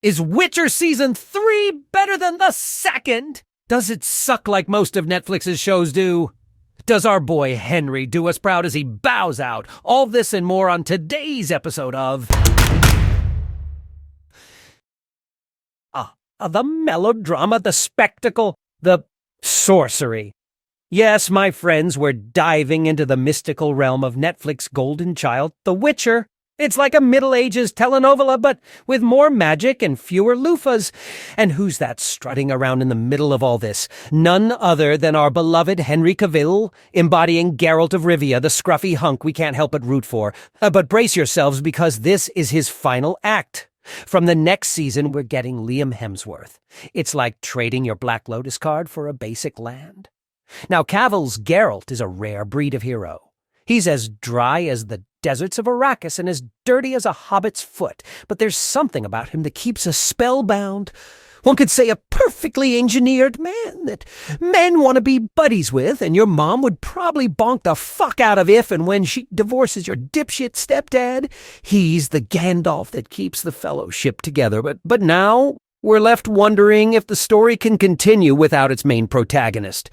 Is Witcher Season 3 better than the second? Does it suck like most of Netflix's shows do? Does our boy Henry do us proud as he bows out? All this and more on today's episode of... the melodrama, the spectacle, the sorcery. Yes, my friends, we're diving into the mystical realm of Netflix's golden child, The Witcher. It's like a Middle Ages telenovela, but with more magic and fewer loofahs. And who's that strutting around in the middle of all this? None other than our beloved Henry Cavill, embodying Geralt of Rivia, the scruffy hunk we can't help but root for. But brace yourselves, because this is his final act. From the next season, we're getting Liam Hemsworth. It's like trading your Black Lotus card for a basic land. Now, Cavill's Geralt is a rare breed of hero. He's as dry as the deserts of Arrakis and as dirty as a hobbit's foot, but there's something about him that keeps us spellbound. One could say a perfectly engineered man that men want to be buddies with, and your mom would probably bonk the fuck out of if and when she divorces your dipshit stepdad. He's the Gandalf that keeps the fellowship together, but now we're left wondering if the story can continue without its main protagonist.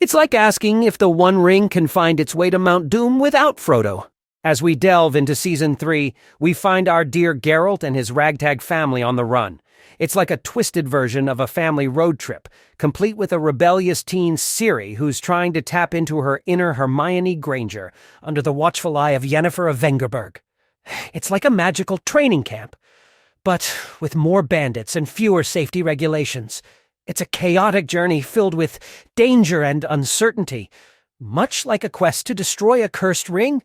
It's like asking if the One Ring can find its way to Mount Doom without Frodo. As we delve into Season 3, we find our dear Geralt and his ragtag family on the run. It's like a twisted version of a family road trip, complete with a rebellious teen Ciri who's trying to tap into her inner Hermione Granger under the watchful eye of Yennefer of Vengerberg. It's like a magical training camp, but with more bandits and fewer safety regulations. It's a chaotic journey filled with danger and uncertainty, much like a quest to destroy a cursed ring.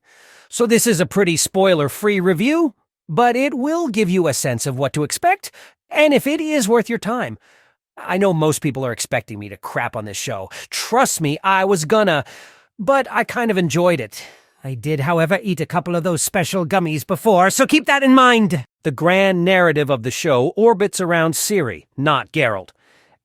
So this is a pretty spoiler-free review, but it will give you a sense of what to expect, and if it is worth your time. I know most people are expecting me to crap on this show. Trust me, I was gonna, but I kind of enjoyed it. I did, however, eat a couple of those special gummies before, so keep that in mind. The grand narrative of the show orbits around Ciri, not Geralt.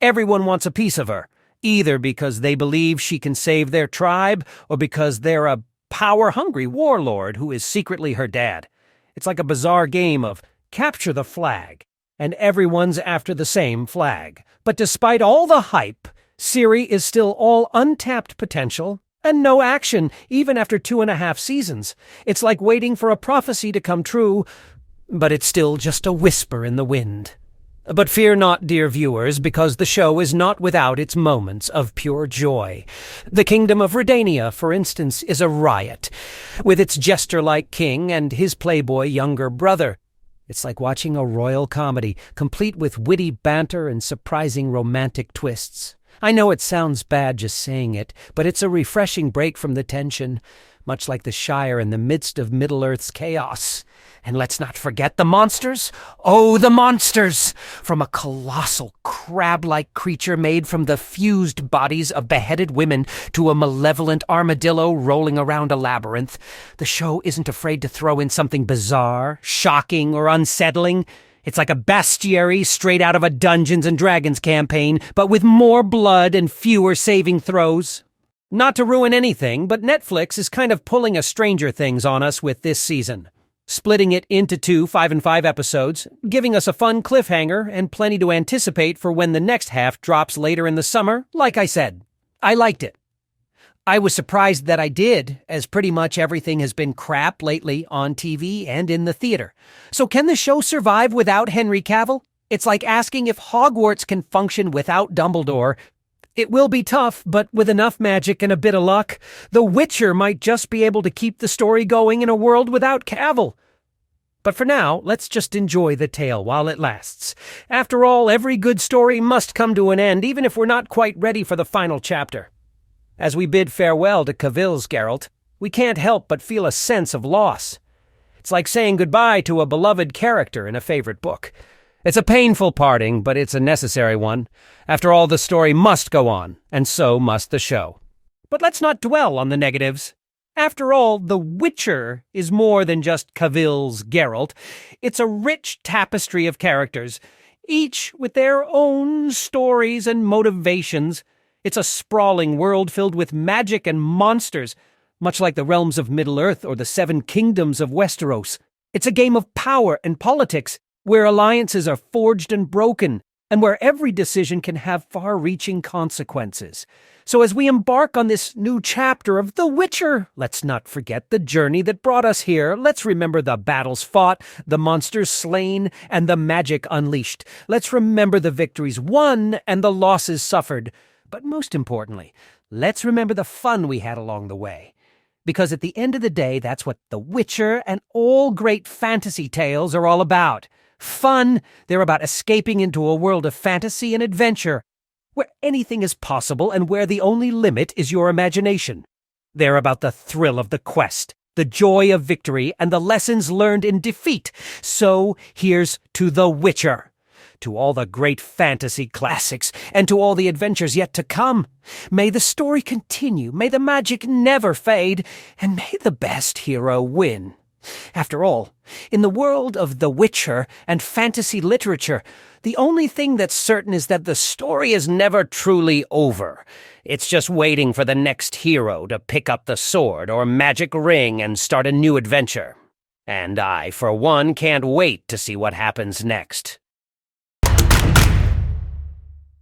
Everyone wants a piece of her, either because they believe she can save their tribe, or because they're a power-hungry warlord who is secretly her dad. It's like a bizarre game of capture the flag, and everyone's after the same flag. But despite all the hype, Ciri is still all untapped potential and no action, even after 2.5 seasons. It's like waiting for a prophecy to come true, but it's still just a whisper in the wind. But fear not, dear viewers, because the show is not without its moments of pure joy. The Kingdom of Redania, for instance, is a riot, with its jester-like king and his playboy younger brother. It's like watching a royal comedy, complete with witty banter and surprising romantic twists. I know it sounds bad just saying it, but it's a refreshing break from the tension, much like the Shire in the midst of Middle-earth's chaos. And let's not forget the monsters. Oh, the monsters! From a colossal crab-like creature made from the fused bodies of beheaded women to a malevolent armadillo rolling around a labyrinth, the show isn't afraid to throw in something bizarre, shocking, or unsettling. It's like a bestiary straight out of a Dungeons & Dragons campaign, but with more blood and fewer saving throws. Not to ruin anything, but Netflix is kind of pulling a Stranger Things on us with this season, splitting it into 2 5-and-5 episodes, giving us a fun cliffhanger and plenty to anticipate for when the next half drops later in the summer. Like I said, I liked it. I was surprised that I did, as pretty much everything has been crap lately on TV and in the theater. So can the show survive without Henry Cavill? It's like asking if Hogwarts can function without Dumbledore. It will be tough, but with enough magic and a bit of luck, The Witcher might just be able to keep the story going in a world without Cavill. But for now, let's just enjoy the tale while it lasts. After all, every good story must come to an end, even if we're not quite ready for the final chapter. As we bid farewell to Cavill's Geralt, we can't help but feel a sense of loss. It's like saying goodbye to a beloved character in a favorite book. It's a painful parting, but it's a necessary one. After all, the story must go on, and so must the show. But let's not dwell on the negatives. After all, The Witcher is more than just Cavill's Geralt. It's a rich tapestry of characters, each with their own stories and motivations. It's a sprawling world filled with magic and monsters, much like the realms of Middle-earth or the 7 kingdoms of Westeros. It's a game of power and politics, where alliances are forged and broken, and where every decision can have far-reaching consequences. So as we embark on this new chapter of The Witcher, let's not forget the journey that brought us here. Let's remember the battles fought, the monsters slain, and the magic unleashed. Let's remember the victories won and the losses suffered. But most importantly, let's remember the fun we had along the way. Because at the end of the day, that's what The Witcher and all great fantasy tales are all about. Fun. They're about escaping into a world of fantasy and adventure, where anything is possible and where the only limit is your imagination. They're about the thrill of the quest, the joy of victory, and the lessons learned in defeat. So here's to The Witcher, to all the great fantasy classics, and to all the adventures yet to come. May the story continue, may the magic never fade, and may the best hero win. After all, in the world of The Witcher and fantasy literature, the only thing that's certain is that the story is never truly over. It's just waiting for the next hero to pick up the sword or magic ring and start a new adventure. And I, for one, can't wait to see what happens next.